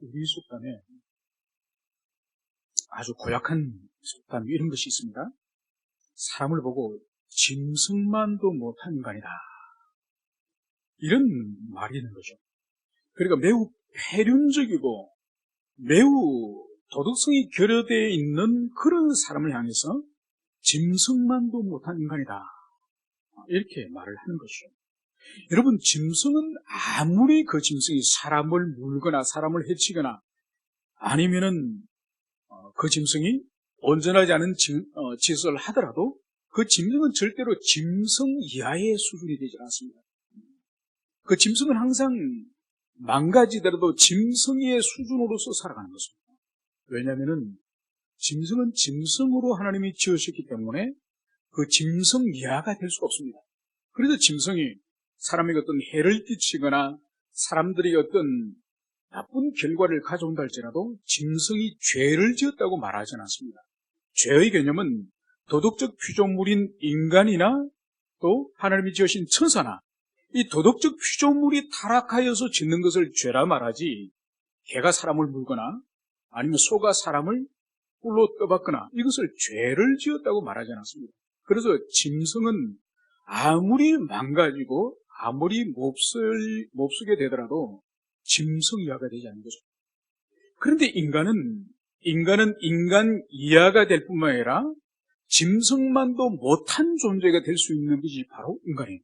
우리 속담에 아주 고약한 속담 이런 것이 있습니다. 사람을 보고 짐승만도 못한 인간이다, 이런 말이 있는 거죠. 그러니까 매우 폐륜적이고 매우 도덕성이 결여되어 있는 그런 사람을 향해서 짐승만도 못한 인간이다, 이렇게 말을 하는 것이죠. 여러분, 짐승은 아무리 그 짐승이 사람을 물거나 사람을 해치거나 아니면은 그 짐승이 온전하지 않은 짓을 하더라도 그 짐승은 절대로 짐승 이하의 수준이 되지 않습니다. 그 짐승은 항상 망가지더라도 짐승의 수준으로서 살아가는 것입니다. 왜냐하면은 짐승은 짐승으로 하나님이 지으셨기 때문에 그 짐승 이하가 될 수가 없습니다. 그래서 짐승이 사람에게 어떤 해를 끼치거나 사람들이 어떤 나쁜 결과를 가져온다 할지라도 짐승이 죄를 지었다고 말하지는 않습니다. 죄의 개념은 도덕적 피조물인 인간이나 또 하나님이 지으신 천사나 이 도덕적 피조물이 타락하여서 짓는 것을 죄라 말하지, 개가 사람을 물거나 아니면 소가 사람을 뿔로 떠받거나 이것을 죄를 지었다고 말하지 않습니다. 그래서 짐승은 아무리 망가지고 아무리 몹쓰게 되더라도 짐승 이하가 되지 않는 거죠. 그런데 인간은 인간 이하가 될 뿐만 아니라 짐승만도 못한 존재가 될 수 있는 것이 바로 인간이에요.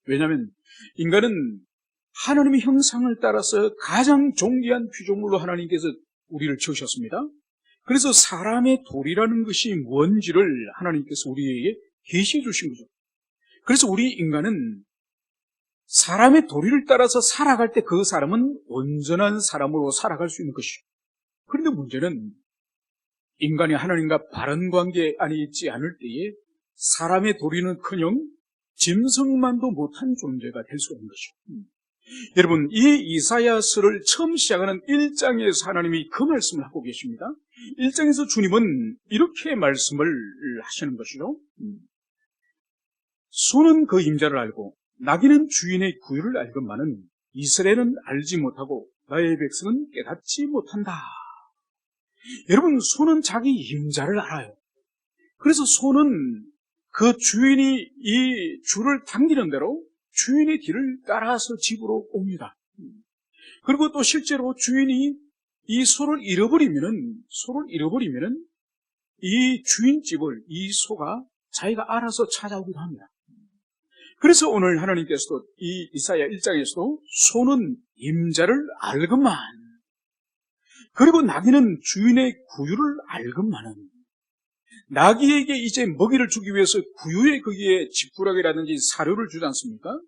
왜냐하면 인간은 하나님의 형상을 따라서 가장 존귀한 피조물로 하나님께서 우리를 지으셨습니다. 그래서 사람의 도리라는 것이 뭔지를 하나님께서 우리에게 계시해 주신 거죠. 그래서 우리 인간은 사람의 도리를 따라서 살아갈 때 그 사람은 온전한 사람으로 살아갈 수 있는 것이죠. 그런데 문제는 인간이 하나님과 바른 관계 안에 있지 않을 때에 사람의 도리는커녕 짐승만도 못한 존재가 될 수 있는 것이죠. 여러분, 이 이사야서를 처음 시작하는 1장에서 하나님이 그 말씀을 하고 계십니다. 1장에서 주님은 이렇게 말씀을 하시는 것이죠. 소는 그 임자를 알고 나귀는 주인의 구유를 알건만은 이스라엘은 알지 못하고 나의 백성은 깨닫지 못한다. 여러분, 소는 자기 임자를 알아요. 그래서 소는 그 주인이 이 줄을 당기는 대로 주인의 뒤를 따라서 집으로 옵니다. 그리고 또 실제로 주인이 이 소를 잃어버리면은 이 주인집을 이 소가 자기가 알아서 찾아오기도 합니다. 그래서 오늘 하나님께서도 이 이사야 1장에서도 소는 임자를 알건만, 그리고 나귀는 주인의 구유를 알건만은, 나귀에게 이제 먹이를 주기 위해서 구유에 거기에 지푸라기라든지 사료를 주지 않습니까?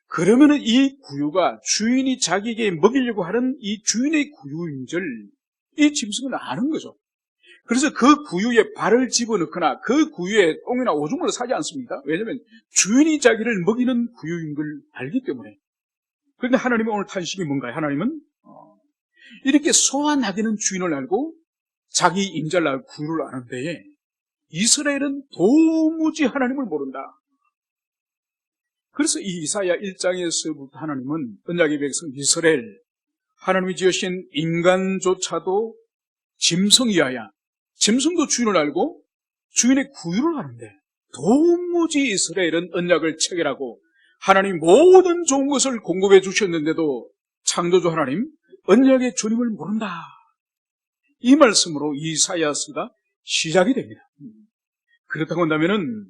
그러면은 이 구유가 주인이 자기에게 먹이려고 하는 이 주인의 구유인 줄 이 짐승은 아는 거죠. 그래서 그 구유에 발을 집어넣거나 그 구유에 똥이나 오줌을 싸지 않습니다. 왜냐하면 주인이 자기를 먹이는 구유인 걸 알기 때문에. 그런데 하나님의 오늘 탄식이 뭔가요? 하나님은 이렇게 소와 나귀는 주인을 알고 자기 임자를 알고 구유를 아는데 이스라엘은 도무지 하나님을 모른다. 그래서 이 이사야 1장에서부터 하나님은 언약의 백성 이스라엘, 하나님이 지으신 인간조차도 짐승 이하야, 짐승도 주인을 알고 주인의 구유를 아는데 도무지 이스라엘은 언약을 체결하고 하나님 모든 좋은 것을 공급해 주셨는데도 창조주 하나님, 언약의 주님을 모른다. 이 말씀으로 이사야서가 시작이 됩니다. 그렇다고 한다면은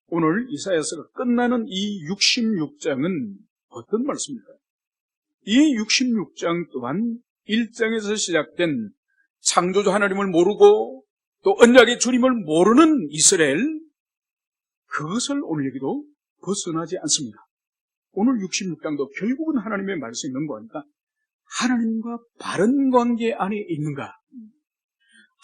오늘 이사야서가 끝나는 이 66장은 어떤 말씀입니까? 이 66장 또한 1장에서 시작된 창조주 하나님을 모르고 또 언약의 주님을 모르는 이스라엘, 그것을 오늘 여기도 벗어나지 않습니다. 오늘 66장도 결국은 하나님의 말씀이 뭔가? 하나님과 바른 관계 안에 있는가?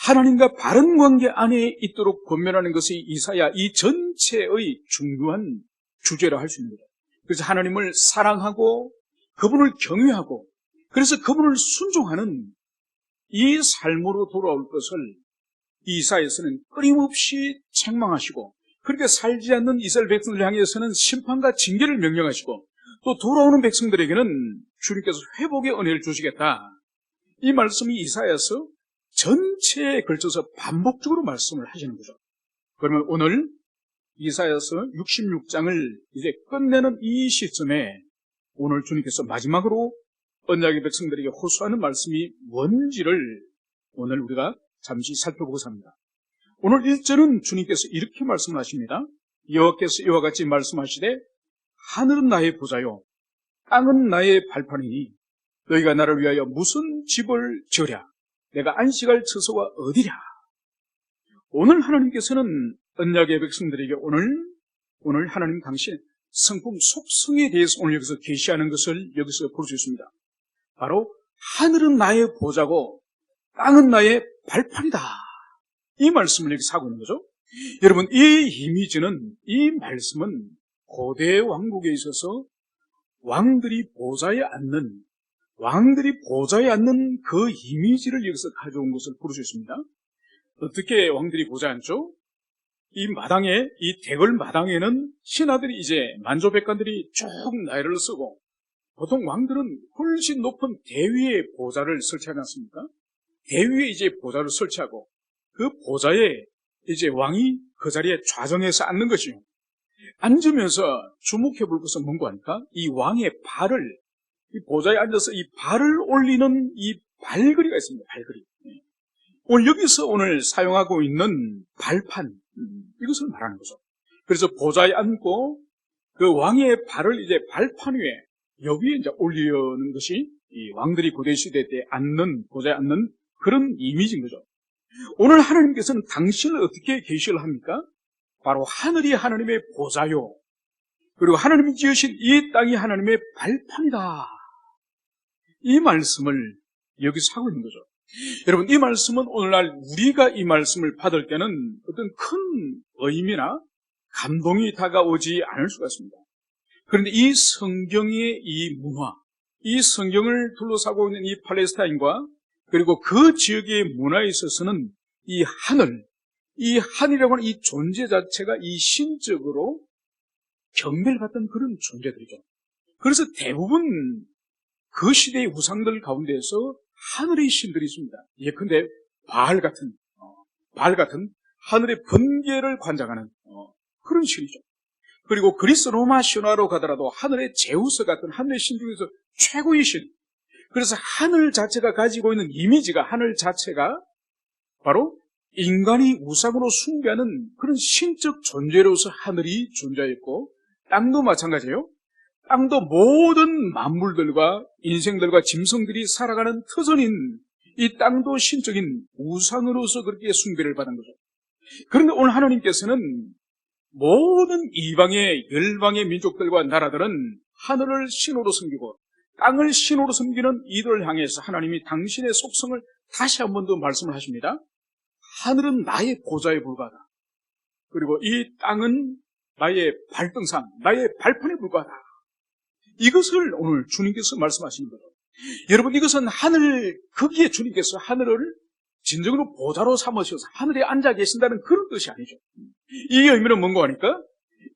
하나님과 바른 관계 안에 있도록 권면하는 것이 이사야 이 전체의 중요한 주제라 할 수 있습니다. 그래서 하나님을 사랑하고 그분을 경외하고 그래서 그분을 순종하는 이 삶으로 돌아올 것을 이사야서는 끊임없이 책망하시고, 그렇게 살지 않는 이스라엘 백성들 향해서는 심판과 징계를 명령하시고, 또 돌아오는 백성들에게는 주님께서 회복의 은혜를 주시겠다, 이 말씀이 이사야서 전체에 걸쳐서 반복적으로 말씀을 하시는 거죠. 그러면 오늘 이사야서 66장을 이제 끝내는 이 시점에 오늘 주님께서 마지막으로 언약의 백성들에게 호소하는 말씀이 뭔지를 오늘 우리가 잠시 살펴보고자 합니다. 오늘 1절은 주님께서 이렇게 말씀하십니다. 여호와께서 이와 같이 말씀하시되 하늘은 나의 보좌요 땅은 나의 발판이니 너희가 나를 위하여 무슨 집을 지으랴 내가 안식할 처소가 어디랴. 오늘 하나님께서는 언약의 백성들에게 오늘 하나님 당신 성품 속성에 대해서 오늘 여기서 계시하는 것을 여기서 볼 수 있습니다. 바로 하늘은 나의 보좌고 땅은 나의 발판이다. 이 말씀을 여기서 하고 있는 거죠. 여러분, 이 이미지는, 이 말씀은 고대 왕국에 있어서 왕들이 보좌에 앉는 그 이미지를 여기서 가져온 것을 볼 수 있습니다. 어떻게 왕들이 보좌에 앉죠? 이 대궐 마당에는 신하들이 이제 만조백관들이 쭉 나열을 쓰고 보통 왕들은 훨씬 높은 대위에 보좌를 설치하지 않습니까? 대위에 이제 보좌를 설치하고 그 보좌에 이제 왕이 그 자리에 좌정해서 앉는 것이요. 앉으면서 주목해 볼 것은 뭔가 하니까 이 왕의 발을, 이 보좌에 앉아서 이 발을 올리는 이 발걸이가 있습니다. 발걸이. 오늘 여기서 오늘 사용하고 있는 발판, 이것을 말하는 거죠. 그래서 보좌에 앉고 그 왕의 발을 이제 발판 위에, 여기에 이제 올리는 것이 이 왕들이 고대시대 때 보좌에 앉는 그런 이미지인 거죠. 오늘 하나님께서는 당신을 어떻게 계시를 합니까? 바로 하늘이 하나님의 보좌요. 그리고 하나님이 지으신 이 땅이 하나님의 발판이다. 이 말씀을 여기서 하고 있는 거죠. 여러분, 이 말씀은 오늘날 우리가 이 말씀을 받을 때는 어떤 큰 의미나 감동이 다가오지 않을 수가 있습니다. 그런데 이 성경의 이 문화, 이 성경을 둘러싸고 있는 이 팔레스타인과 그리고 그 지역의 문화에 있어서는 이 하늘이라고 하는 이 존재 자체가 이 신적으로 경배받던 그런 존재들이죠. 그래서 대부분 그 시대의 우상들 가운데에서 하늘의 신들이 있습니다. 예컨대 바알 같은 하늘의 번개를 관장하는 그런 신이죠. 그리고 그리스 로마 신화로 가더라도 하늘의 제우스 같은 하늘의 신 중에서 최고의 신. 그래서 하늘 자체가 가지고 있는 이미지가, 하늘 자체가 바로 인간이 우상으로 숭배하는 그런 신적 존재로서 하늘이 존재했고, 땅도 마찬가지예요. 땅도 모든 만물들과 인생들과 짐승들이 살아가는 터전인 이 땅도 신적인 우상으로서 그렇게 숭배를 받은 거죠. 그런데 오늘 하나님께서는 모든 이방의 열방의 민족들과 나라들은 하늘을 신으로 섬기고 땅을 신으로 섬기는 이들을 향해서 하나님이 당신의 속성을 다시 한 번 더 말씀을 하십니다. 하늘은 나의 보좌에 불과하다. 그리고 이 땅은 나의 발등상, 나의 발판에 불과하다. 이것을 오늘 주님께서 말씀하시는 거죠. 여러분, 이것은 거기에 주님께서 하늘을 진정으로 보좌로 삼으셔서 하늘에 앉아 계신다는 그런 뜻이 아니죠. 이 의미는 뭔가 하니까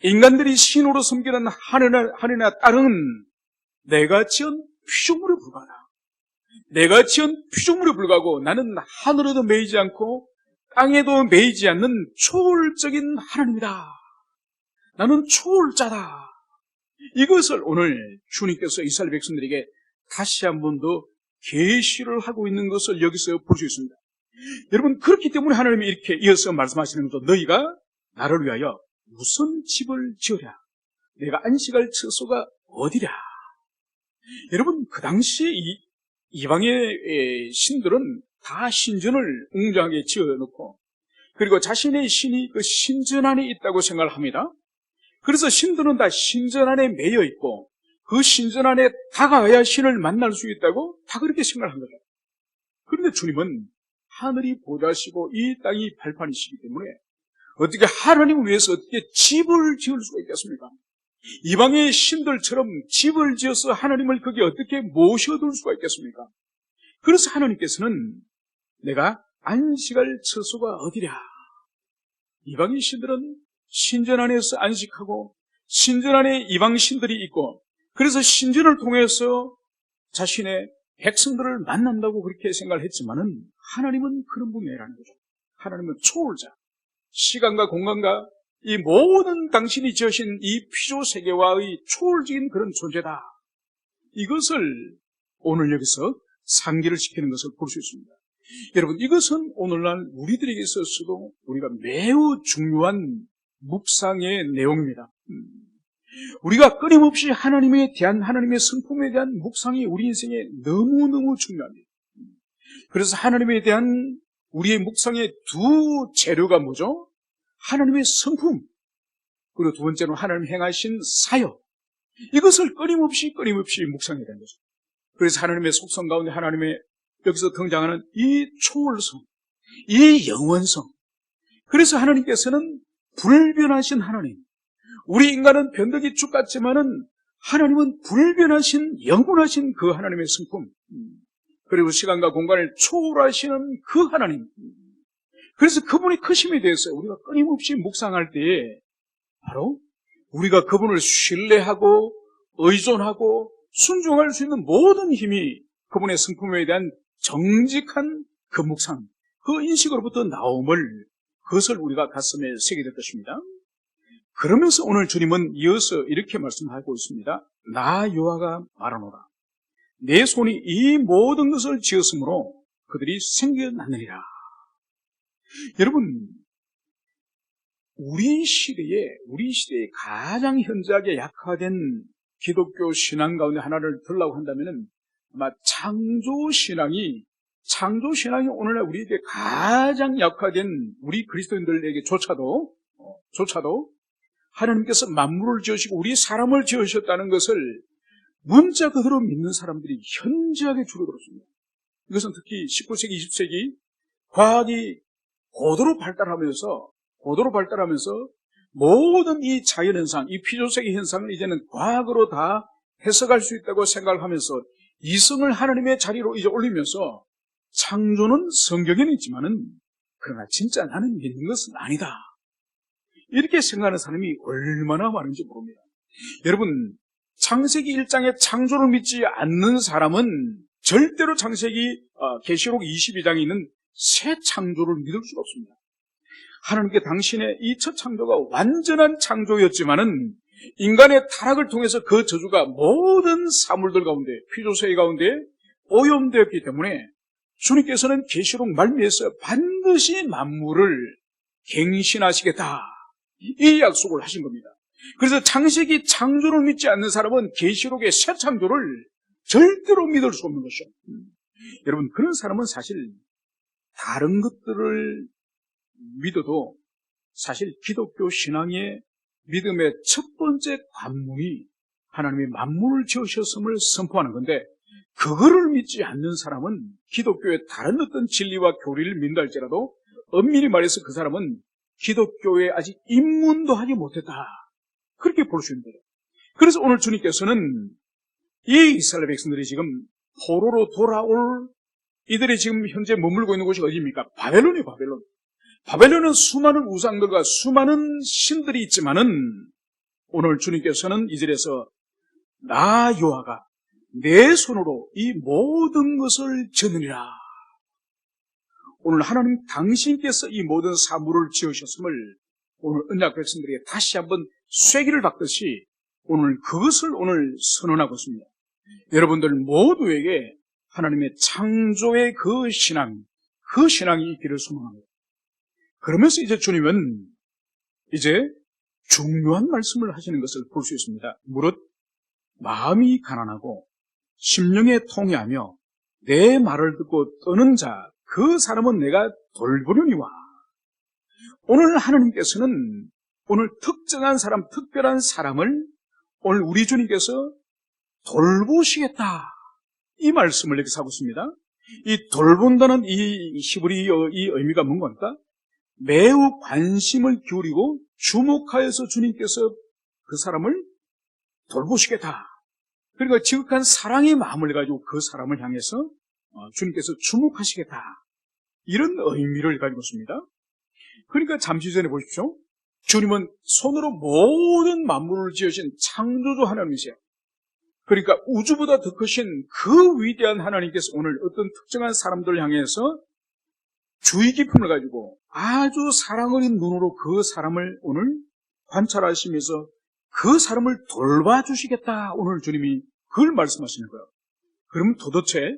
인간들이 신으로 섬기는 하늘이나 땅은 내가 지은 피조물에 불과하다. 내가 지은 피조물에 불과하고 나는 하늘에도 매이지 않고 땅에도 매이지 않는 초월적인 하나님이다. 나는 초월자다. 이것을 오늘 주님께서 이스라엘 백성들에게 다시 한 번 더 계시를 하고 있는 것을 여기서 볼 수 있습니다. 여러분, 그렇기 때문에 하나님이 이렇게 이어서 말씀하시는 거죠. 너희가 나를 위하여 무슨 집을 지으랴? 내가 안식할 처소가 어디랴? 여러분, 그 당시에 이방의 신들은 다 신전을 웅장하게 지어놓고 그리고 자신의 신이 그 신전 안에 있다고 생각을 합니다. 그래서 신들은 다 신전 안에 매여 있고 그 신전 안에 다가가야 신을 만날 수 있다고 다 그렇게 생각을 한 거죠. 그런데 주님은 하늘이 보좌시고 이 땅이 발판이시기 때문에 어떻게 하나님을 위해서 어떻게 집을 지을 수가 있겠습니까? 이방의 신들처럼 집을 지어서 하나님을 거기에 어떻게 모셔둘 수가 있겠습니까? 그래서 하나님께서는 내가 안식할 처소가 어디랴? 이방의 신들은 신전 안에서 안식하고 신전 안에 이방 신들이 있고 그래서 신전을 통해서 자신의 백성들을 만난다고 그렇게 생각을 했지만은 하나님은 그런 분이 아니라는 거죠. 하나님은 초월자, 시간과 공간과 이 모든 당신이 지으신 이 피조 세계와의 초월적인 그런 존재다. 이것을 오늘 여기서 상기를 시키는 것을 볼 수 있습니다. 여러분, 이것은 오늘날 우리들에게 있어서도 우리가 매우 중요한 묵상의 내용입니다. 우리가 끊임없이 하나님에 대한, 하나님의 성품에 대한 묵상이 우리 인생에 너무너무 중요합니다. 그래서 하나님에 대한 우리의 묵상의 두 재료가 뭐죠? 하나님의 성품, 그리고 두 번째로 하나님 행하신 사역, 이것을 끊임없이 묵상해야 되는 거죠. 그래서 하나님의 속성 가운데 하나님의 여기서 등장하는 이 초월성, 이 영원성, 그래서 하나님께서는 불변하신 하나님, 우리 인간은 변덕이 쭉 같지만은 하나님은 불변하신 영원하신 그 하나님의 성품, 그리고 시간과 공간을 초월하시는 그 하나님, 그래서 그분의 크심에 대해서 우리가 끊임없이 묵상할 때에 바로 우리가 그분을 신뢰하고 의존하고 순종할 수 있는 모든 힘이 그분의 성품에 대한 정직한 그 묵상, 그 인식으로부터 나옴을, 그것을 우리가 가슴에 새게 될 것입니다. 그러면서 오늘 주님은 이어서 이렇게 말씀하고 있습니다. 나 여호와가 말하노라. 내 손이 이 모든 것을 지었으므로 그들이 생겨났느니라. 여러분, 우리 시대에 가장 현저하게 약화된 기독교 신앙 가운데 하나를 들라고 한다면은 아마 창조신앙이 오늘날 우리에게 가장 약화된 우리 그리스도인들에게조차도 하나님께서 만물을 지으시고 우리 사람을 지으셨다는 것을 문자 그대로 믿는 사람들이 현저하게 줄어들었습니다. 이것은 특히 19세기, 20세기 과학이 고도로 발달하면서 모든 이 자연현상, 이 피조세계 현상을 이제는 과학으로 다 해석할 수 있다고 생각을 하면서 이성을 하나님의 자리로 이제 올리면서 창조는 성경에는 있지만은 그러나 진짜 나는 믿는 것은 아니다, 이렇게 생각하는 사람이 얼마나 많은지 모릅니다. 여러분, 창세기 1장의 창조를 믿지 않는 사람은 절대로 계시록 22장에 있는 새 창조를 믿을 수가 없습니다. 하나님께 당신의 이 첫 창조가 완전한 창조였지만은 인간의 타락을 통해서 그 저주가 모든 사물들 가운데, 피조세계 가운데 오염되었기 때문에 주님께서는 계시록 말미에서 반드시 만물을 갱신하시겠다, 이 약속을 하신 겁니다. 그래서 창세기 창조를 믿지 않는 사람은 계시록의 새 창조를 절대로 믿을 수 없는 것이죠. 여러분, 그런 사람은 사실 다른 것들을 믿어도 사실 기독교 신앙의 믿음의 첫 번째 관문이 하나님의 만물을 지으셨음을 선포하는 건데, 그거를 믿지 않는 사람은 기독교의 다른 어떤 진리와 교리를 믿는다 할지라도 엄밀히 말해서 그 사람은 기독교에 아직 입문도 하지 못했다, 그렇게 볼 수 있는 거예요. 그래서 오늘 주님께서는 이 이스라엘 백성들이 지금 포로로 돌아올, 이들이 지금 현재 머물고 있는 곳이 어디입니까? 바벨론이에요. 바벨론은 수많은 우상들과 수많은 신들이 있지만은 오늘 주님께서는 이 절에서 나 여호와가 내 손으로 이 모든 것을 지으느니라. 오늘 하나님 당신께서 이 모든 사물을 지으셨음을 오늘 언약 백성들에게 다시 한번 쐐기를 박듯이 오늘 그것을 오늘 선언하고 있습니다. 여러분들 모두에게 하나님의 창조의 그 신앙이 있기를 소망합니다. 그러면서 이제 주님은 이제 중요한 말씀을 하시는 것을 볼 수 있습니다. 무릇 마음이 가난하고 심령에 통회하며 내 말을 듣고 떠는 자, 그 사람은 내가 돌보려니와. 오늘 하나님께서는 오늘 특정한 사람, 특별한 사람을 오늘 우리 주님께서 돌보시겠다, 이 말씀을 여기서 하고 있습니다. 이 돌본다는 이 히브리어 이 의미가 뭔가? 매우 관심을 기울이고 주목하여서 주님께서 그 사람을 돌보시겠다. 그러니까 지극한 사랑의 마음을 가지고 그 사람을 향해서 주님께서 주목하시겠다, 이런 의미를 가지고 있습니다. 그러니까 잠시 전에 보십시오. 주님은 손으로 모든 만물을 지으신 창조주 하나님이세요. 그러니까 우주보다 더 크신 그 위대한 하나님께서 오늘 어떤 특정한 사람들을 향해서 주의 깊음을 가지고 아주 사랑 어린 눈으로 그 사람을 오늘 관찰하시면서 그 사람을 돌봐주시겠다. 오늘 주님이 그걸 말씀하시는 거예요. 그럼 도대체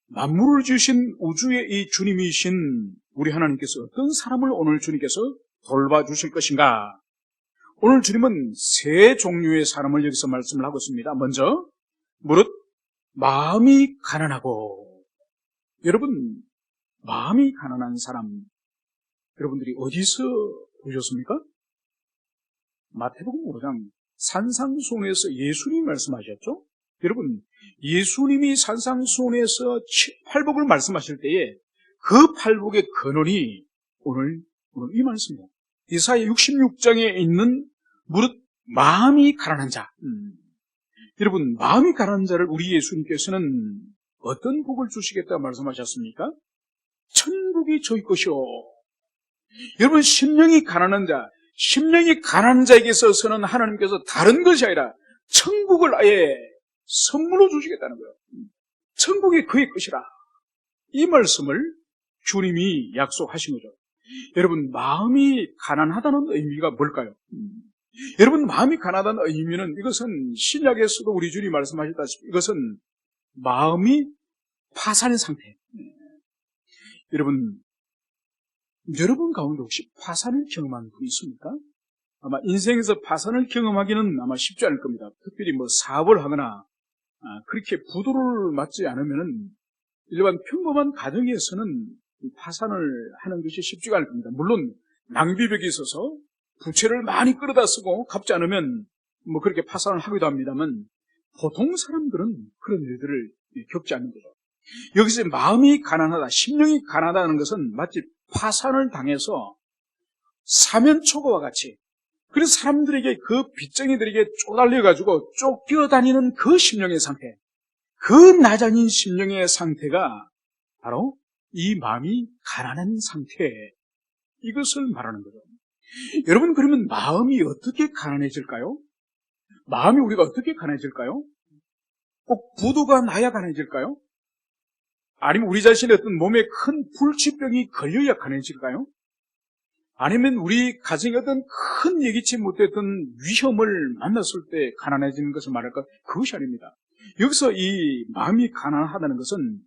만물을 지으신 우주의 이 주님이신 우리 하나님께서 어떤 사람을 오늘 주님께서 돌봐주실 것인가? 오늘 주님은 세 종류의 사람을 여기서 말씀을 하고 있습니다. 먼저 무릇 마음이 가난하고, 여러분 마음이 가난한 사람 여러분들이 어디서 보셨습니까? 마태복음 5장 산상수훈에서 예수님이 말씀하셨죠? 여러분 예수님이 산상수훈에서 팔복을 말씀하실 때에 그 팔복의 근원이 오늘 이 말씀이에요. 이사야 66장에 있는 무릇 마음이 가난한 자. 여러분 마음이 가난한 자를 우리 예수님께서는 어떤 복을 주시겠다 말씀하셨습니까? 천국이 저희 것이요. 여러분 심령이 가난한 자에게 있어서는 하나님께서 다른 것이 아니라 천국을 아예 선물로 주시겠다는 거예요. 천국이 그의 것이라. 이 말씀을 주님이 약속하신 거죠. 여러분 마음이 가난하다는 의미가 뭘까요? 여러분 마음이 가난하다는 의미는 이것은 신약에서도 우리 주님이 말씀하셨다시피 이것은 마음이 파산의 상태. 여러분 가운데 혹시 파산을 경험한 분이 있습니까? 아마 인생에서 파산을 경험하기는 아마 쉽지 않을 겁니다. 특별히 사업을 하거나 그렇게 부도를 맞지 않으면은 일반 평범한 가정에서는 파산을 하는 것이 쉽지가 않을 겁니다. 물론 낭비벽이 있어서 부채를 많이 끌어다 쓰고 갚지 않으면 그렇게 파산을 하기도 합니다만 보통 사람들은 그런 일들을 겪지 않는 거죠. 여기서 마음이 가난하다, 심령이 가난하다는 것은 마치 파산을 당해서 사면초가와 같이, 그래서 사람들에게 그 빚쟁이들에게 쪼달려가지고 쫓겨다니는 그 심령의 상태, 그 나장인 심령의 상태가 바로 이 마음이 가난한 상태, 이것을 말하는 거죠. 여러분 그러면 마음이 어떻게 가난해질까요? 마음이 우리가 어떻게 가난해질까요? 꼭 부도가 나야 가난해질까요? 아니면 우리 자신의 어떤 몸에 큰 불치병이 걸려야 가난해질까요? 아니면 우리 가정에 어떤 큰 예기치 못했던 위험을 만났을 때 가난해지는 것을 말할까? 그것이 아닙니다. 여기서 이 마음이 가난하다는 것은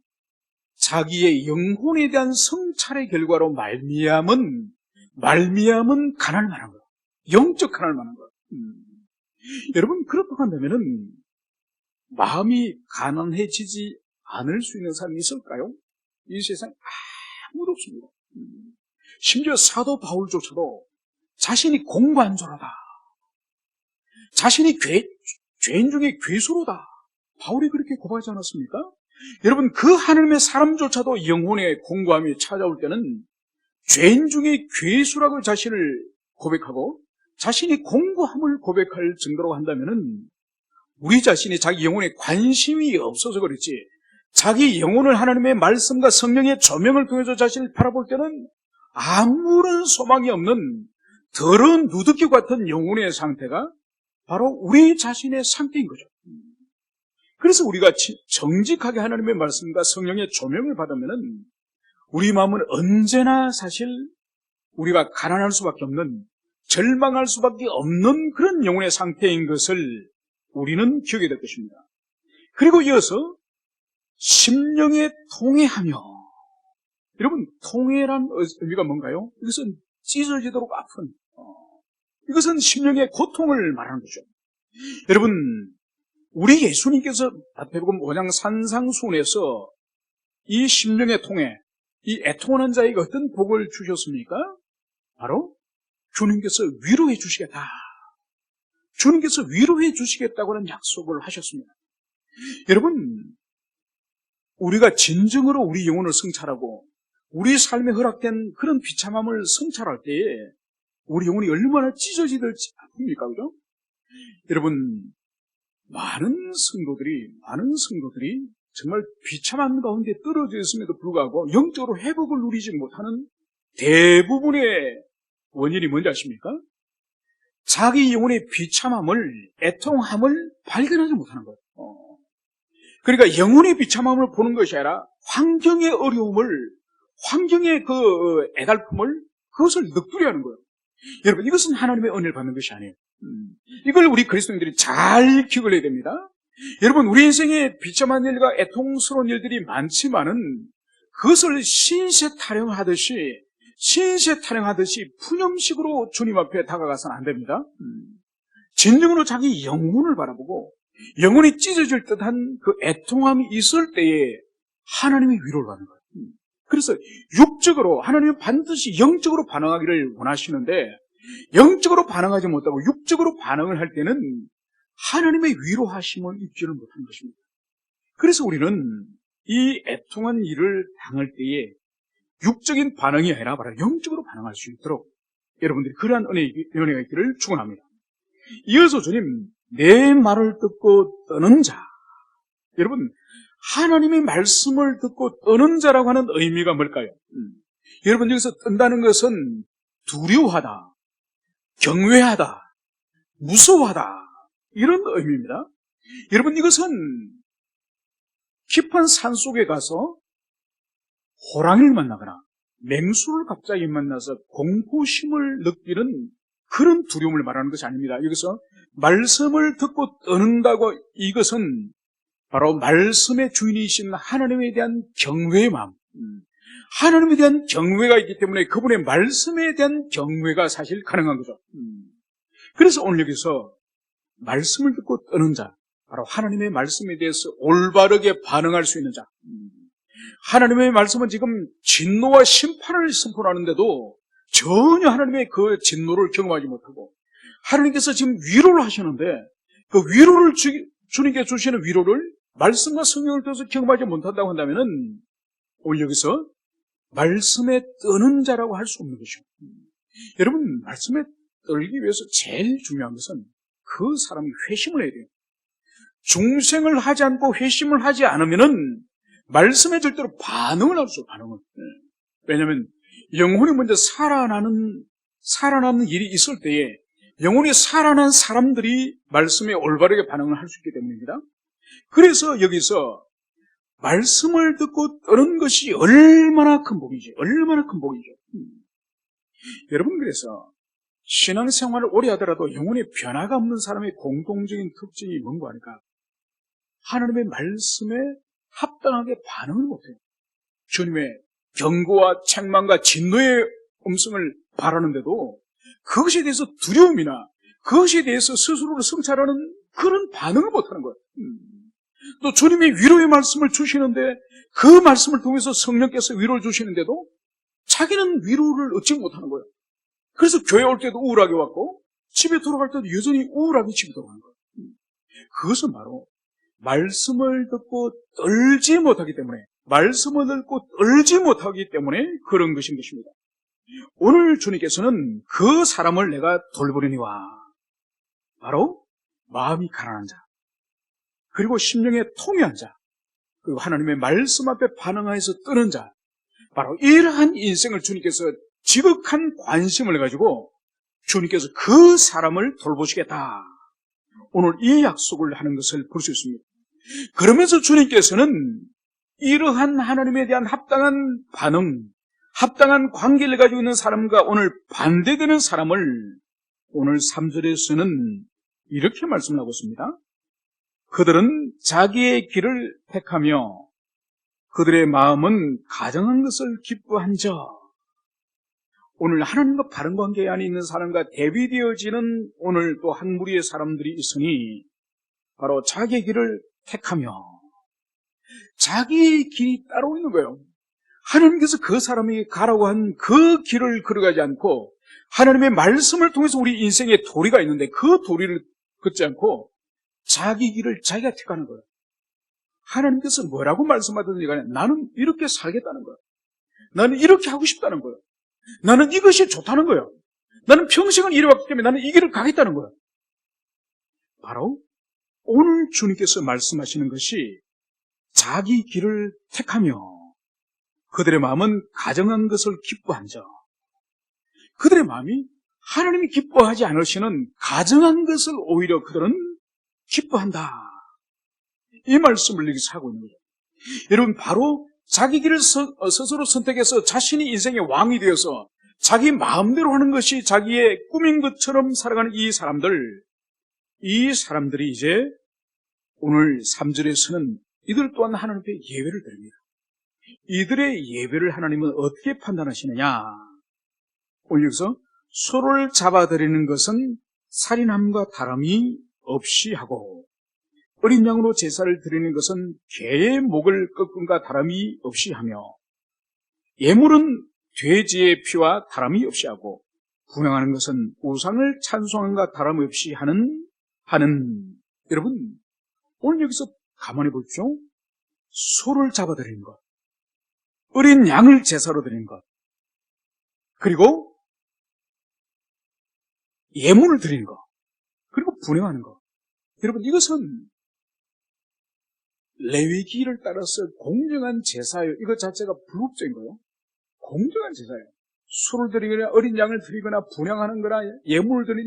자기의 영혼에 대한 성찰의 결과로 말미암은 가난을 말하는 거예요. 영적 가난을 말하는 거예요. 여러분 그렇다고 한다면은 마음이 가난해지지 않을 수 있는 사람이 있을까요? 이 세상에 아무도 없습니다. 심지어 사도 바울조차도 자신이 공부한 자로다, 자신이 죄인 중에 괴수로다, 바울이 그렇게 고백하지 않았습니까? 여러분 그 하나님의 사람조차도 영혼의 공고함이 찾아올 때는 죄인 중에 괴수라고 자신을 고백하고 자신이 공고함을 고백할 정도로 한다면은 우리 자신이 자기 영혼에 관심이 없어서 그렇지, 자기 영혼을 하나님의 말씀과 성령의 조명을 통해서 자신을 바라볼 때는 아무런 소망이 없는 더러운 누더기 같은 영혼의 상태가 바로 우리 자신의 상태인 거죠. 그래서 우리가 정직하게 하나님의 말씀과 성령의 조명을 받으면은 우리 마음은 언제나 사실 우리가 가난할 수밖에 없는, 절망할 수밖에 없는 그런 영혼의 상태인 것을 우리는 기억해야 될 것입니다. 그리고 이어서 심령에 통회하며, 여러분 통회란 의미가 뭔가요? 이것은 찢어지도록 아픈, 이것은 심령의 고통을 말하는 거죠. 여러분 우리 예수님께서 마태복음 5장 산상수훈에서 이 심령의 통회, 이 애통하는 자에게 어떤 복을 주셨습니까? 바로 주님께서 위로해 주시겠다, 주님께서 위로해 주시겠다고 하는 약속을 하셨습니다. 여러분 우리가 진정으로 우리 영혼을 성찰하고 우리 삶에 허락된 그런 비참함을 성찰할 때에 우리 영혼이 얼마나 찢어지들지 아닙니까? 그죠? 여러분 많은 성도들이 정말 비참한 가운데 떨어져 있음에도 불구하고 영적으로 회복을 누리지 못하는 대부분의 원인이 뭔지 아십니까? 자기 영혼의 비참함을, 애통함을 발견하지 못하는 거예요. 그러니까 영혼의 비참함을 보는 것이 아니라 환경의 어려움을, 환경의 그 애달픔을, 그것을 넋두려 하는 거예요. 여러분, 이것은 하나님의 은혜를 받는 것이 아니에요. 이걸 우리 그리스도인들이 잘 기억을 해야 됩니다. 여러분, 우리 인생에 비참한 일과 애통스러운 일들이 많지만은 그것을 신세 타령하듯이 푸념식으로 주님 앞에 다가가서는 안 됩니다. 진정으로 자기 영혼을 바라보고 영혼이 찢어질 듯한 그 애통함이 있을 때에 하나님의 위로를 받는 거예요. 그래서 육적으로, 하나님은 반드시 영적으로 반응하기를 원하시는데 영적으로 반응하지 못하고 육적으로 반응을 할 때는 하나님의 위로하심을 입지를 못하는 것입니다. 그래서 우리는 이 애통한 일을 당할 때에 육적인 반응이 아니라 바로 영적으로 반응할 수 있도록 여러분들이 그러한 은혜가 있기를 축원합니다. 이어서 주님, 내 말을 듣고 떠는 자. 여러분, 하나님의 말씀을 듣고 떠는 자라고 하는 의미가 뭘까요? 여러분, 여기서 뜬다는 것은 두려워하다, 경외하다, 무서워하다, 이런 의미입니다. 여러분, 이것은 깊은 산 속에 가서 호랑이를 만나거나 맹수를 갑자기 만나서 공포심을 느끼는 그런 두려움을 말하는 것이 아닙니다. 여기서 말씀을 듣고 떠는다고, 이것은 바로 말씀의 주인이신 하나님에 대한 경외의 마음, 하나님에 대한 경외가 있기 때문에 그분의 말씀에 대한 경외가 사실 가능한 거죠. 그래서 오늘 여기서 말씀을 듣고 떠는 자, 바로 하나님의 말씀에 대해서 올바르게 반응할 수 있는 자. 하나님의 말씀은 지금 진노와 심판을 선포하는데도 전혀 하나님의 그 진노를 경험하지 못하고 하나님께서 지금 위로를 하시는데 그 위로를 주님께 주시는 위로를 말씀과 성령을 통해서 경험하지 못한다고 한다면은 오늘 여기서 말씀에 떠는 자라고 할 수 없는 것이죠. 여러분, 말씀에 떨기 위해서 제일 중요한 것은 그 사람이 회심을 해야 돼요. 중생을 하지 않고 회심을 하지 않으면은 말씀에 절대로 반응을 할 수 없어요. 반응을. 왜냐하면 영혼이 먼저 살아나는 일이 있을 때에 영혼이 살아난 사람들이 말씀에 올바르게 반응을 할 수 있기 때문입니다. 그래서 여기서 말씀을 듣고 떠는 것이 얼마나 큰 복이죠. 얼마나 큰 복이죠. 여러분, 그래서 신앙생활을 오래 하더라도 영혼에 변화가 없는 사람의 공통적인 특징이 뭔가 하니까 하나님의 말씀에 합당하게 반응을 못해요. 주님의 경고와 책망과 진노의 음성을 바라는데도 그것에 대해서 두려움이나 그것에 대해서 스스로를 성찰하는 그런 반응을 못하는 거예요. 또 주님이 위로의 말씀을 주시는데 그 말씀을 통해서 성령께서 위로를 주시는데도 자기는 위로를 얻지 못하는 거예요. 그래서 교회 올 때도 우울하게 왔고 집에 돌아갈 때도 여전히 우울하게 집에 돌아가는 거예요. 그것은 바로 말씀을 듣고 떨지 못하기 때문에, 말씀을 듣고 떨지 못하기 때문에 그런 것인 것입니다. 오늘 주님께서는 그 사람을 내가 돌보려니와 바로 마음이 가난한 자, 그리고 심령에 통회한 자, 그리고 하나님의 말씀 앞에 반응하여서 뜨는 자, 바로 이러한 인생을 주님께서 지극한 관심을 가지고 주님께서 그 사람을 돌보시겠다, 오늘 이 약속을 하는 것을 볼 수 있습니다. 그러면서 주님께서는 이러한 하나님에 대한 합당한 반응, 합당한 관계를 가지고 있는 사람과 오늘 반대되는 사람을 오늘 3절에서는 이렇게 말씀하고 있습니다. 그들은 자기의 길을 택하며 그들의 마음은 가정한 것을 기뻐한 자. 오늘 하나님과 바른 관계 안에 있는 사람과 대비되어지는 오늘 또 한 무리의 사람들이 있으니 바로 자기의 길을 택하며, 자기의 길이 따로 있는 거예요. 하나님께서 그 사람에게 가라고 한 그 길을 걸어가지 않고 하나님의 말씀을 통해서 우리 인생에 도리가 있는데 그 도리를 걷지 않고 자기 길을 자기가 택하는 거예요. 하나님께서 뭐라고 말씀하든지 간에 나는 이렇게 살겠다는 거예요. 나는 이렇게 하고 싶다는 거예요. 나는 이것이 좋다는 거예요. 나는 평생을 이뤄왔기 때문에 나는 이 길을 가겠다는 거예요. 바로 오늘 주님께서 말씀하시는 것이 자기 길을 택하며 그들의 마음은 가정한 것을 기뻐한 자. 그들의 마음이 하나님이 기뻐하지 않으시는 가정한 것을 오히려 그들은 기뻐한다. 이 말씀을 여기서 하고 있는 거죠. 여러분, 바로 자기 길을 스스로 선택해서 자신이 인생의 왕이 되어서 자기 마음대로 하는 것이 자기의 꿈인 것처럼 살아가는 이 사람들이 이제 오늘 3절에서는 이들 또한 하나님 앞에 예배를 드립니다. 이들의 예배를 하나님은 어떻게 판단하시느냐? 오늘 여기서 소를 잡아들이는 것은 살인함과 다름이 없이 하고, 어린 양으로 제사를 드리는 것은 개의 목을 꺾음과 다름이 없이 하며, 예물은 돼지의 피와 다름이 없이 하고, 분향하는 것은 우상을 찬송함과 다름 없이 하는 여러분, 오늘 여기서 가만히 보십시오. 소를 잡아드리는 것, 어린 양을 제사로 드리는 것, 그리고 예물을 드리는 것, 그리고 분향하는 것. 여러분, 이것은 레위기를 따라서 공정한 제사예요. 이것 자체가 불법적인 거예요. 공정한 제사예요. 소를 드리거나 어린 양을 드리거나 분향하는 거나 예물을 드리는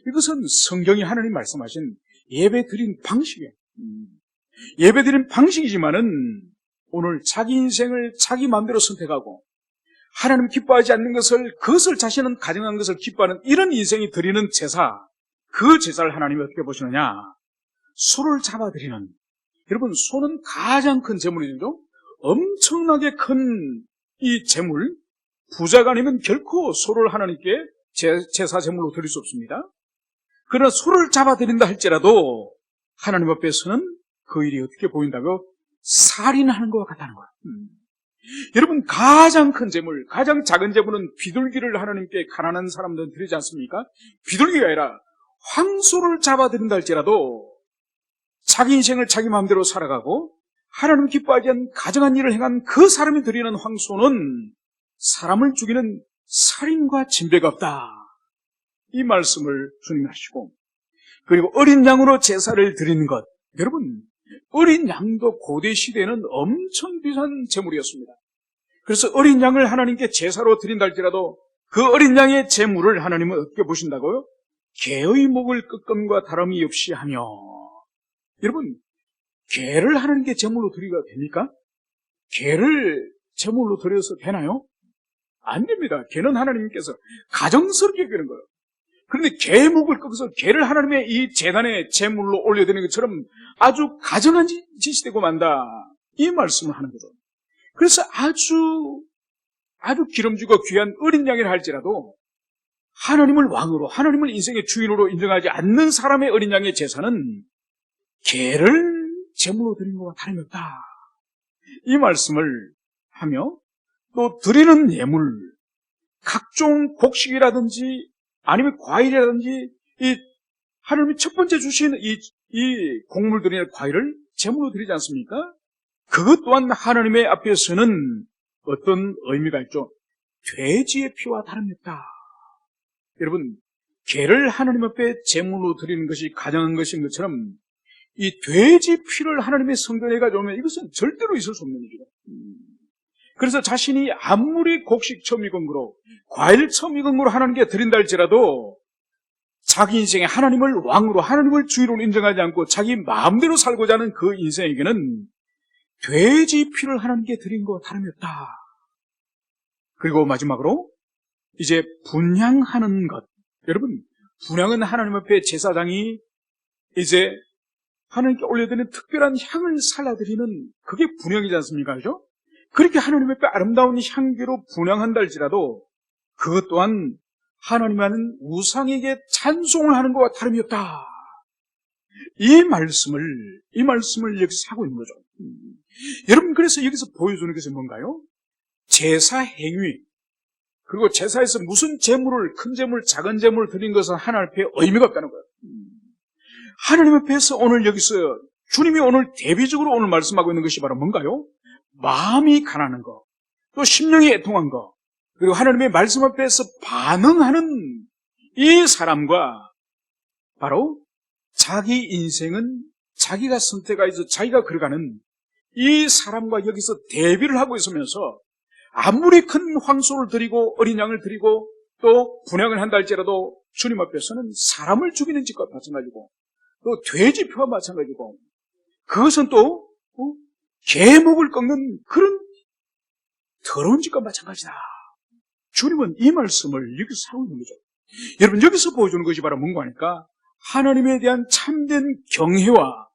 이것은 성경이 하나님 말씀하신 예배 드린 방식이에요. 예배 드린 방식이지만은 오늘 자기 인생을 자기 마음대로 선택하고 하나님 기뻐하지 않는 그것을 자신은 가정한 것을 기뻐하는 이런 인생이 드리는 제사, 그 제사를 하나님이 어떻게 보시느냐? 소를 잡아드리는, 여러분, 소는 가장 큰 제물이죠. 엄청나게 큰 이 제물, 부자가 아니면 결코 소를 하나님께 제사 제물로 드릴 수 없습니다. 그러나 소를 잡아드린다 할지라도 하나님 앞에서는 그 일이 어떻게 보인다고? 살인하는 것과 같다는 거예요. 여러분, 가장 큰 제물, 가장 작은 제물은 비둘기를 하나님께 가난한 사람들은 드리지 않습니까? 비둘기가 아니라 황소를 잡아드린다 할지라도 자기 인생을 자기 마음대로 살아가고 하나님 기뻐하지 않는 가정한 일을 행한 그 사람이 드리는 황소는 사람을 죽이는 살인과 진배가 없다. 이 말씀을 주님이 하시고, 그리고 어린 양으로 제사를 드리는 것, 여러분, 어린 양도 고대 시대에는 엄청 비싼 제물이었습니다. 그래서 어린 양을 하나님께 제사로 드린다 할지라도 그 어린 양의 제물을 하나님은 어떻게 보신다고요? 개의 목을 꺾음과 다름이 없이 하며. 여러분, 개를 하나님께 제물로 드리가 됩니까? 개를 제물로 드려서 되나요? 안 됩니다. 개는 하나님께서 가정스럽게 그런 거예요. 그런데 개의 목을 꺾어서 개를 하나님의 이 제단에 제물로 올려드리는 것처럼 아주 가정한 짓이 되고 만다. 이 말씀을 하는 거죠. 그래서 아주 기름지고 귀한 어린 양이라 할지라도 하나님을 왕으로, 하나님을 인생의 주인으로 인정하지 않는 사람의 어린 양의 제사는 개를 제물로 드리는 것과 다름이 없다. 이 말씀을 하며, 또 드리는 예물, 각종 곡식이라든지 아니면 과일이라든지 이 하나님이 첫 번째 주신 이 곡물들이나 과일을 제물로 드리지 않습니까? 그것 또한 하나님의 앞에서는 어떤 의미가 있죠? 돼지의 피와 다름이 없다. 여러분, 개를 하나님 앞에 제물로 드리는 것이 가정한 것인 것처럼 이 돼지 피를 하나님의 성전에 가져오면 이것은 절대로 있을 수 없는 일이에요. 그래서 자신이 아무리 곡식 처음 익은 거로, 과일 처음 익은 거로 하나님께 드린다 할지라도 자기 인생에 하나님을 왕으로, 하나님을 주인으로 인정하지 않고 자기 마음대로 살고자 하는 그 인생에게는 돼지 피를 하나님께 드린 것과 다름이 없다. 그리고 마지막으로 이제 분향하는 것. 여러분, 분향은 하나님 앞에 제사장이 이제 하나님께 올려드리는 특별한 향을 살라드리는 그게 분향이지 않습니까? 그죠? 그렇게 하나님 앞에 아름다운 향기로 분향한다 할지라도 그것 또한 하나님 하는 우상에게 찬송을 하는 것과 다름이 없다. 이 말씀을 여기서 하고 있는 거죠. 여러분, 그래서 여기서 보여주는 것은 뭔가요? 제사 행위, 그리고 제사에서 무슨 제물을, 큰 제물, 작은 제물을 드린 것은 하나님 앞에 의미가 없다는 거예요. 하나님 앞에서 오늘 여기서 주님이 오늘 대비적으로 오늘 말씀하고 있는 것이 바로 뭔가요? 마음이 가난한 거, 또 심령이 애통한 거, 그리고 하나님의 말씀 앞에서 반응하는 이 사람과 바로 자기 인생은 자기가 선택해서 자기가 걸어가는 이 사람과 여기서 대비를 하고 있으면서 아무리 큰 황소를 드리고 어린 양을 드리고 또 분향을 한다 할지라도 주님 앞에서는 사람을 죽이는 짓과 마찬가지고 또 돼지표와 마찬가지고 그것은 또 개목을 꺾는 그런 더러운 짓과 마찬가지다. 주님은 이 말씀을 여기서 하고 있는 거죠. 여러분, 여기서 보여주는 것이 바로 뭔가 하니까 하나님에 대한 참된 경외와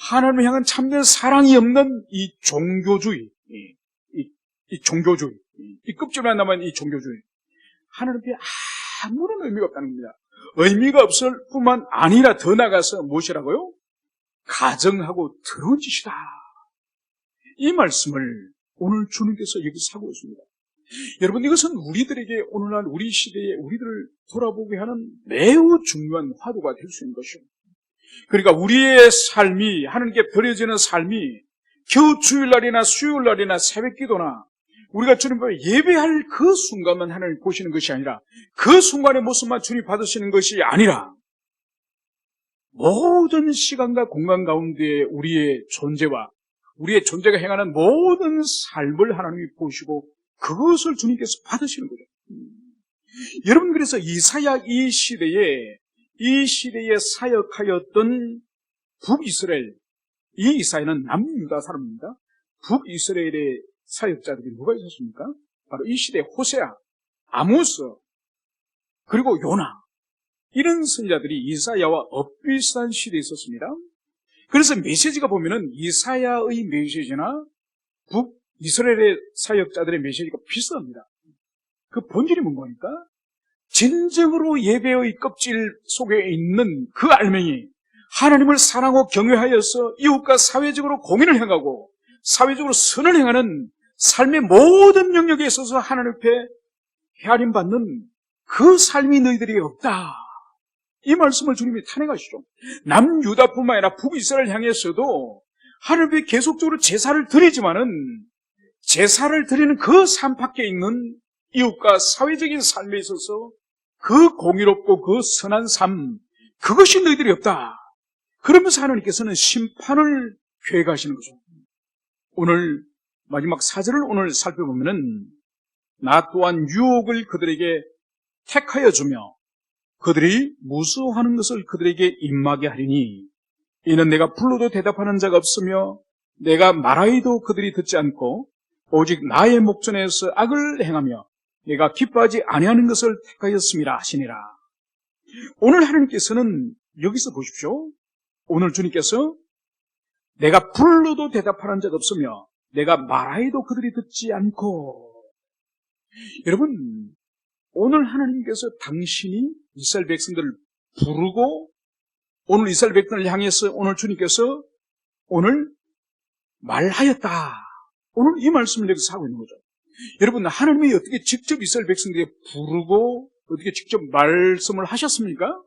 하나님을 향한 참된 사랑이 없는 이 종교주의, 이 종교주의, 이 껍질만 남은 이 종교주의, 하나님 앞에 아무런 의미가 없다는 겁니다. 의미가 없을 뿐만 아니라 더 나가서 무엇이라고요? 가정하고 더러운 짓이다. 이 말씀을 오늘 주님께서 여기서 하고 있습니다. 여러분, 이것은 우리들에게 오늘날 우리 시대에 우리들을 돌아보게 하는 매우 중요한 화두가 될 수 있는 것이요. 그러니까 우리의 삶이, 하나님께 버려지는 삶이 겨우 주일날이나 수요일날이나 새벽기도나 우리가 주님 앞에 예배할 그 순간만 하나님 보시는 것이 아니라 그 순간의 모습만 주님 받으시는 것이 아니라 모든 시간과 공간 가운데 우리의 존재와 우리의 존재가 행하는 모든 삶을 하나님이 보시고 그것을 주님께서 받으시는 거죠. 여러분, 그래서 이사야 이 시대에 사역하였던 북이스라엘, 이 이사야는 남유다 사람입니다. 북이스라엘의 사역자들이 누가 있었습니까? 바로 이 시대에 호세아, 아모스, 그리고 요나, 이런 선지자들이 이사야와 엇비슷한 시대에 있었습니다. 그래서 메시지가 보면은 이사야의 메시지나 북이스라엘의 사역자들의 메시지가 비슷합니다. 그 본질이 뭔가니까? 진정으로 예배의 껍질 속에 있는 그 알맹이, 하나님을 사랑하고 경외하여서 이웃과 사회적으로 공의를 행하고 사회적으로 선을 행하는 삶의 모든 영역에 있어서 하나님 앞에 헤아림받는 그 삶이 너희들이 없다. 이 말씀을 주님이 탄핵하시죠. 남유다뿐만 아니라 북이스라엘 향해서도 하나님 앞에 계속적으로 제사를 드리지만은 제사를 드리는 그 삶 밖에 있는 이웃과 사회적인 삶에 있어서 그 공의롭고 그 선한 삶, 그것이 너희들이 없다. 그러면서 하나님께서는 심판을 계획하시는 거죠. 오늘 마지막 4절을 오늘 살펴보면은 나 또한 유혹을 그들에게 택하여 주며 그들이 무수하는 것을 그들에게 임하게 하리니 이는 내가 불러도 대답하는 자가 없으며 내가 말하여도 그들이 듣지 않고 오직 나의 목전에서 악을 행하며 내가 기뻐하지 아니하는 것을 택하였음이라 하시니라. 오늘 하나님께서는 여기서 보십시오. 오늘 주님께서 내가 불러도 대답하는 자가 없으며 내가 말하여도 그들이 듣지 않고. 여러분, 오늘 하나님께서 당신이 이스라엘 백성들을 부르고 오늘 이스라엘 백성을 향해서 오늘 주님께서 오늘 말하였다. 오늘 이 말씀을 여기서 하고 있는 거죠. 여러분, 하나님이 어떻게 직접 이스라엘 백성들에게 부르고 어떻게 직접 말씀을 하셨습니까?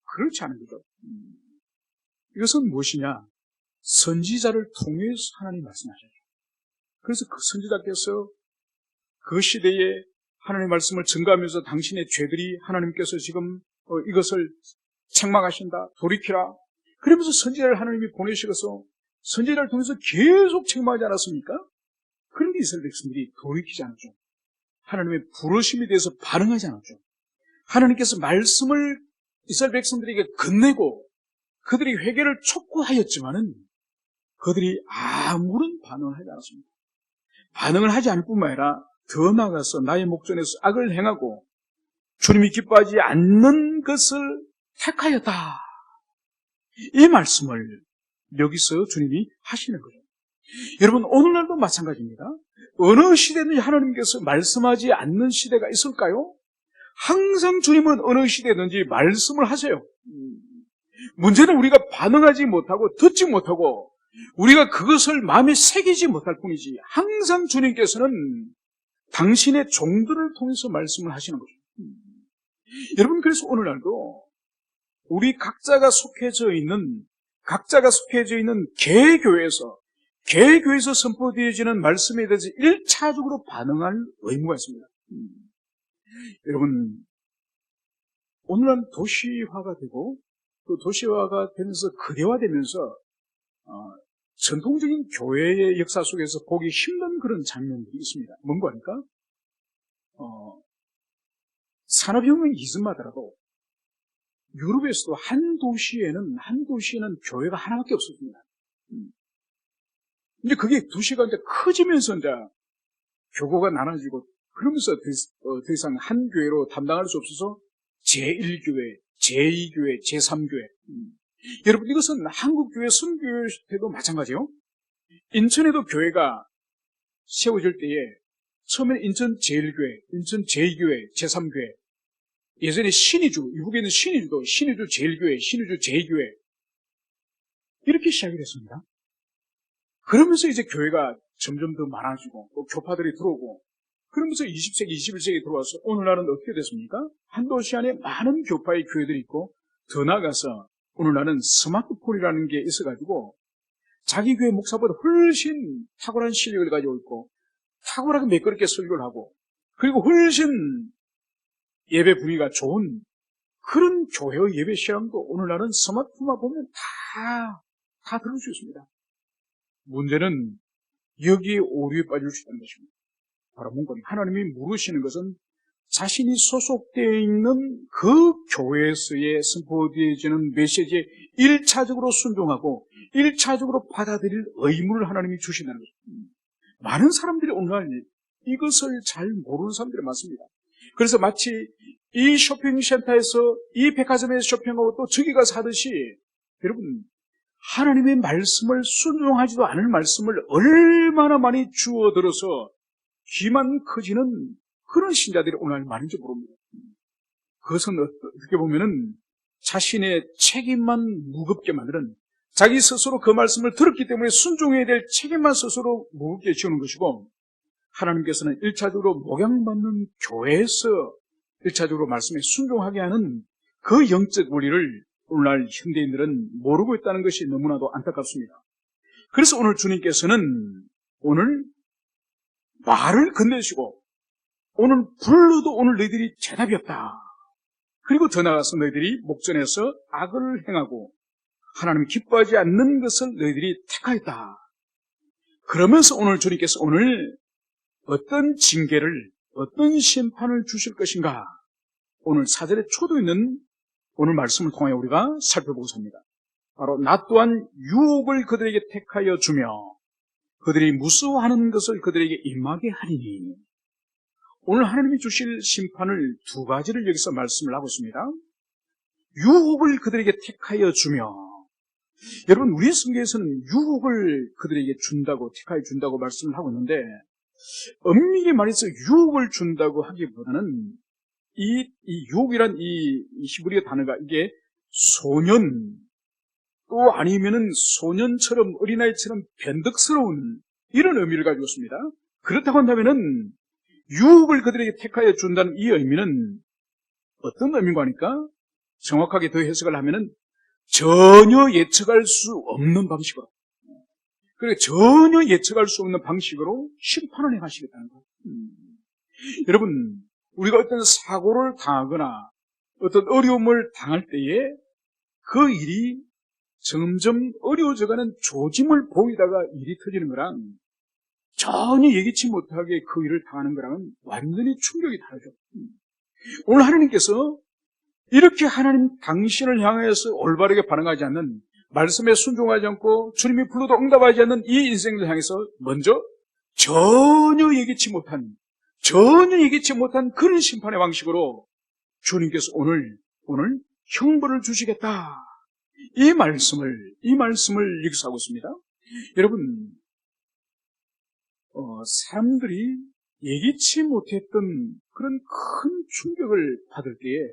그렇지 않은 거죠. 이것은 무엇이냐? 선지자를 통해서 하나님이 말씀하셨죠. 그래서 그 선지자께서 그 시대에 하나님의 말씀을 증거하면서 당신의 죄들이 하나님께서 지금 이것을 책망하신다, 돌이키라. 그러면서 선지자를 하나님이 보내시고서 선지자를 통해서 계속 책망하지 않았습니까? 그런데 이스라엘 백성들이 돌이키지 않았죠. 하나님의 부르심에 대해서 반응하지 않았죠. 하나님께서 말씀을 이스라엘 백성들에게 건네고 그들이 회개를 촉구하였지만은 그들이 아무런 반응을 하지 않았습니다. 반응을 하지 않을 뿐만 아니라 더 나아가서 나의 목전에서 악을 행하고 주님이 기뻐하지 않는 것을 택하였다. 이 말씀을 여기서 주님이 하시는 거예요. 여러분, 오늘날도 마찬가지입니다. 어느 시대든지 하나님께서 말씀하지 않는 시대가 있을까요? 항상 주님은 어느 시대든지 말씀을 하세요. 문제는 우리가 반응하지 못하고 듣지 못하고 우리가 그것을 마음에 새기지 못할 뿐이지 항상 주님께서는 당신의 종들을 통해서 말씀을 하시는 거죠. 여러분, 그래서 오늘날도 우리 각자가 속해져 있는 개교회에서 선포되어지는 말씀에 대해서 1차적으로 반응할 의무가 있습니다. 여러분, 오늘날 도시화가 되고 또 도시화가 되면서 극대화되면서 전통적인 교회의 역사 속에서 보기 힘든 그런 장면들이 있습니다. 뭔가 하니까 산업혁명 이전마더라도 유럽에서도 한 도시에는 교회가 하나밖에 없었습니다. 이제 그게 2시가 이제 커지면서 이제 교구가 나눠지고 그러면서 더 이상 한 교회로 담당할 수 없어서 제1교회, 제2교회, 제3교회. 여러분 이것은 한국교회 선교회 때도 마찬가지요. 인천에도 교회가 세워질 때에 처음에 인천 제1교회, 인천 제2교회, 제3교회, 예전에 신의주, 이북에 있는 신의주도 신의주 제1교회, 신의주 제2교회 이렇게 시작이 됐습니다. 그러면서 이제 교회가 점점 더 많아지고 또 교파들이 들어오고 그러면서 20세기, 21세기 들어와서 오늘날은 어떻게 됐습니까? 한 도시 안에 많은 교파의 교회들이 있고 더 나아가서 오늘날은 스마트폰이라는 게 있어가지고 자기 교회 목사보다 훨씬 탁월한 실력을 가지고 있고 탁월하게 매끄럽게 설교를 하고 그리고 훨씬 예배 분위기가 좋은 그런 교회의 예배 시간도 오늘날은 스마트폰만 보면 다 들을 수 있습니다. 문제는 여기에 오류에 빠질 수 있다는 것입니다. 바로 뭔가 하나님이 물으시는 것은 자신이 소속되어 있는 그 교회에서의 선포되어지는 메시지에 1차적으로 순종하고 1차적으로 받아들일 의무를 하나님이 주신다는 것입니다. 많은 사람들이 오늘날 이것을 잘 모르는 사람들이 많습니다. 그래서 마치 이 쇼핑센터에서 이 백화점에서 쇼핑하고 또 저기 가서 하듯이 여러분 하나님의 말씀을 순종하지도 않을 말씀을 얼마나 많이 주워들어서 귀만 커지는 그런 신자들이 오늘 많은지 모릅니다. 그것은 어떻게 보면은 자신의 책임만 무겁게 만드는 자기 스스로 그 말씀을 들었기 때문에 순종해야 될 책임만 스스로 무겁게 지우는 것이고 하나님께서는 1차적으로 목양받는 교회에서 1차적으로 말씀에 순종하게 하는 그 영적 원리를 오늘날 현대인들은 모르고 있다는 것이 너무나도 안타깝습니다. 그래서 오늘 주님께서는 오늘 말을 건네시고 오늘 불러도 오늘 너희들이 대답이 없다. 그리고 더 나아가서 너희들이 목전에서 악을 행하고 하나님 기뻐하지 않는 것을 너희들이 택하였다. 그러면서 오늘 주님께서 오늘 어떤 징계를 어떤 심판을 주실 것인가 오늘 4절에 초도 있는 오늘 말씀을 통하여 우리가 살펴보고자 합니다. 바로 나 또한 유혹을 그들에게 택하여 주며 그들이 무수하는 것을 그들에게 임하게 하리니 오늘 하나님이 주실 심판을 2가지를 여기서 말씀을 하고 있습니다. 유혹을 그들에게 택하여 주며 여러분 우리 성경에서는 유혹을 그들에게 준다고 택하여 준다고 말씀을 하고 있는데 엄밀히 말해서 유혹을 준다고 하기보다는 이 유혹이란 이 히브리어 단어가 이게 소년 또 아니면은 소년처럼 어린아이처럼 변덕스러운 이런 의미를 가지고 있습니다. 그렇다고 한다면은 유혹을 그들에게 택하여 준다는 이 의미는 어떤 의미인가 하니까 정확하게 더 해석을 하면은 전혀 예측할 수 없는 방식으로 그리고 전혀 예측할 수 없는 방식으로 심판을 행하시겠다는 거예요. 여러분 우리가 어떤 사고를 당하거나 어떤 어려움을 당할 때에 그 일이 점점 어려워져가는 조짐을 보이다가 일이 터지는 거랑 전혀 예기치 못하게 그 일을 당하는 거랑은 완전히 충격이 다르죠. 오늘 하나님께서 이렇게 하나님 당신을 향해서 올바르게 반응하지 않는 말씀에 순종하지 않고 주님이 불러도 응답하지 않는 이 인생을 향해서 먼저 전혀 예기치 못한 그런 심판의 방식으로 주님께서 오늘 형벌을 주시겠다. 이 말씀을 여기서 하고 있습니다. 여러분, 사람들이 예기치 못했던 그런 큰 충격을 받을 때에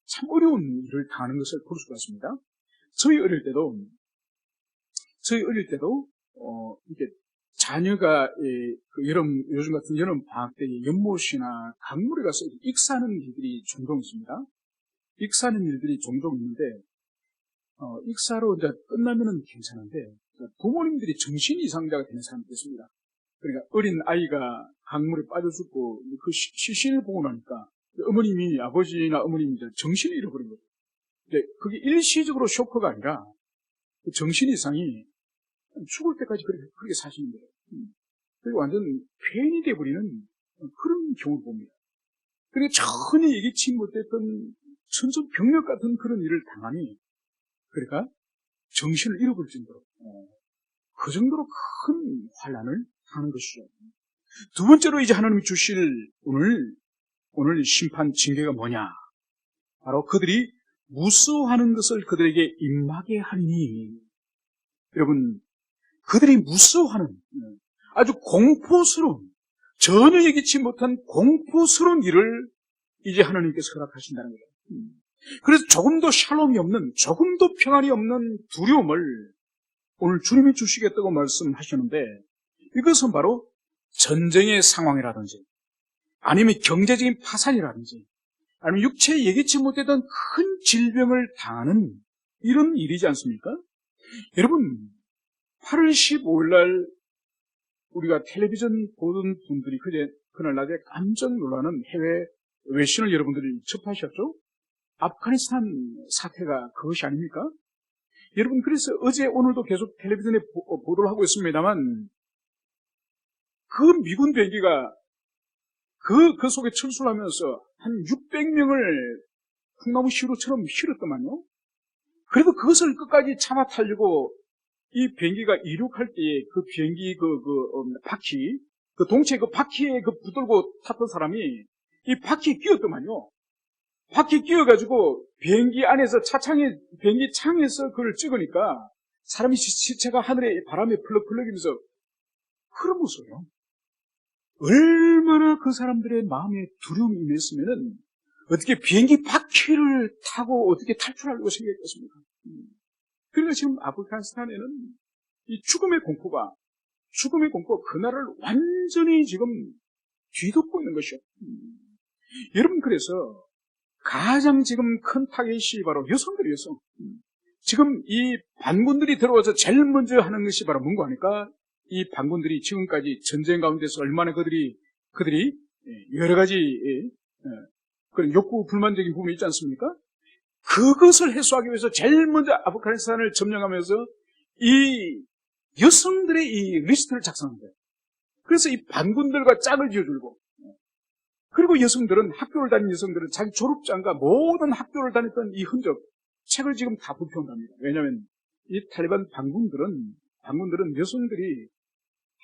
참 어려운 일을 당하는 것을 볼 수가 있습니다. 저희 어릴 때도 이렇게 자녀가 요즘 같은 여름 방학 때 연못이나 강물에 가서 익사하는 일들이 종종 있습니다. 익사하는 일들이 종종 있는데 익사로 이제 끝나면은 괜찮은데 부모님들이 정신 이상자가 되는 사람들이 있습니다. 그러니까 어린 아이가 강물에 빠져 죽고 그 시신을 보고 나니까 아버지나 어머님이 정신을 잃어버린 거죠. 근데 그게 일시적으로 쇼크가 아니라 정신 이상이 죽을 때까지 그렇게 사시는 거예요. 그리고 완전 폐인이 되어버리는 그런 경우를 봅니다. 그리고 전혀 예기치 못했던 천천병력 같은 그런 일을 당하니, 그러니까 정신을 잃어버릴 정도로 그 정도로 큰 환난을 당하는 것이죠. 두 번째로 이제 하나님이 주실 오늘 심판 징계가 뭐냐? 바로 그들이 무서워하는 것을 그들에게 임하게 하니. 여러분, 그들이 무서워하는 아주 공포스러운, 전혀 예기치 못한 공포스러운 일을 이제 하나님께서 허락하신다는 거예요. 그래서 조금도 샬롬이 없는, 조금도 평안이 없는 두려움을 오늘 주님이 주시겠다고 말씀하셨는데, 이것은 바로 전쟁의 상황이라든지 아니면 경제적인 파산이라든지 아니면 육체에 예기치 못했던 큰 질병을 당하는 이런 일이지 않습니까? 여러분, 8월 15일 날 우리가 텔레비전 보던 분들이 그날 낮에 깜짝 놀라는 해외 외신을 여러분들이 접하셨죠? 아프가니스탄 사태가 그것이 아닙니까? 여러분, 그래서 어제 오늘도 계속 텔레비전에 보도를 하고 있습니다만 그 미군 비행기가 그 속에 철수를 하면서 한 600명을 콩나무 시루처럼 실었더만요. 그래도 그것을 끝까지 참아 타려고 이 비행기가 이륙할 때에 그 비행기 바퀴, 그 동체 그 바퀴에 붙들고 탔던 사람이 이 바퀴에 끼었더만요. 바퀴 끼어가지고 비행기 안에서 비행기 창에서 그걸 찍으니까 사람이 시체가 하늘에 바람에 펄럭펄럭이면서 흐르면서요. 얼마나 그 사람들의 마음에 두려움이 임했으면은 어떻게 비행기 바퀴를 타고 어떻게 탈출하려고 생각했겠습니까? 그러니까 지금 아프가니스탄에는 이 죽음의 공포가 그 나라를 완전히 지금 뒤덮고 있는 것이요. 여러분, 그래서 가장 지금 큰 타겟이 바로 여성들이었어. 지금 이 반군들이 들어와서 제일 먼저 하는 것이 바로 뭔가 하니까 이 반군들이 지금까지 전쟁 가운데서 얼마나 그들이 여러 가지 그런 욕구 불만적인 부분이 있지 않습니까? 그것을 해소하기 위해서 제일 먼저 아프가니스탄을 점령하면서 이 여성들의 이 리스트를 작성한 거예요. 그래서 이 반군들과 짝을 지어주고, 그리고 학교를 다닌 여성들은 자기 졸업장과 모든 학교를 다녔던 이 책을 지금 다 불평합니다. 왜냐하면 이 탈리반 반군들은 여성들이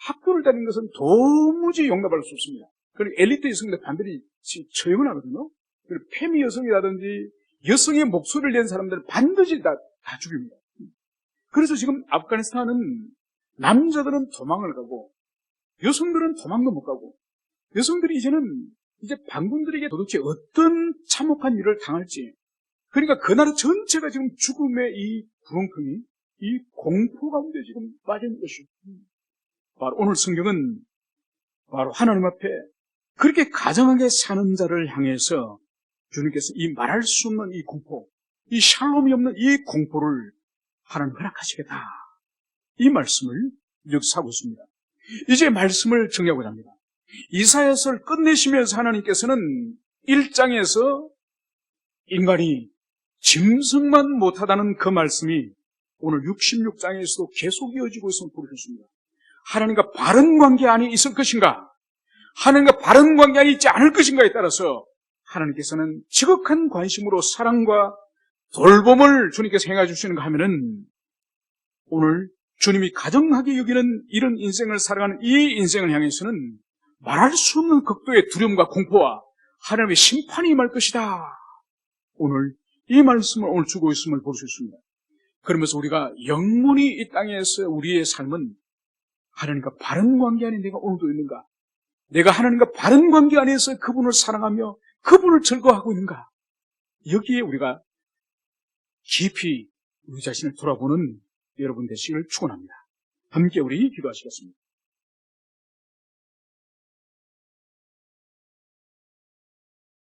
학교를 다니는 것은 도무지 용납할 수 없습니다. 그리고 엘리트 여성들 반드시 처형을 하거든요. 그리고 페미 여성이라든지 여성의 목소리를 낸 사람들은 반드시 다 죽입니다. 그래서 지금 아프가니스탄은 남자들은 도망을 가고 여성들은 도망도 못 가고, 여성들이 이제 반군들에게 도대체 어떤 참혹한 일을 당할지, 그러니까 그 나라 전체가 지금 죽음의 이 구렁텅이, 이 공포 가운데 지금 빠진 것이죠. 바로 오늘 성경은 바로 하나님 앞에 그렇게 가정하게 사는 자를 향해서 주님께서 이 말할 수 없는 이 공포, 이 샬롬이 없는 이 공포를 하나님 허락하시겠다, 이 말씀을 여기서 하고 있습니다. 이제 말씀을 정리하고자 합니다. 이사야서를 끝내시면서 하나님께서는 1장에서 인간이 짐승만 못하다는 그 말씀이 오늘 66장에서도 계속 이어지고 있음을 보여주셨습니다. 하나님과 바른 관계 안에 있을 것인가, 하나님과 바른 관계 안에 있지 않을 것인가에 따라서 하나님께서는 지극한 관심으로 사랑과 돌봄을 주님께서 행해 주시는가 하면은, 오늘 주님이 가정하게 여기는 이런 인생을 살아가는 이 인생을 향해서는 말할 수 없는 극도의 두려움과 공포와 하나님의 심판이 임할 것이다. 오늘 이 말씀을 오늘 주고 있음을 볼 수 있습니다. 그러면서 우리가 영원히 이 땅에서 우리의 삶은 하나님과 바른 관계 안에 내가 오늘도 있는가? 내가 하나님과 바른 관계 안에서 그분을 사랑하며 그분을 즐거워하고 있는가? 여기에 우리가 깊이 우리 자신을 돌아보는 여러분 되시기를 축원합니다. 함께 우리 기도하시겠습니다.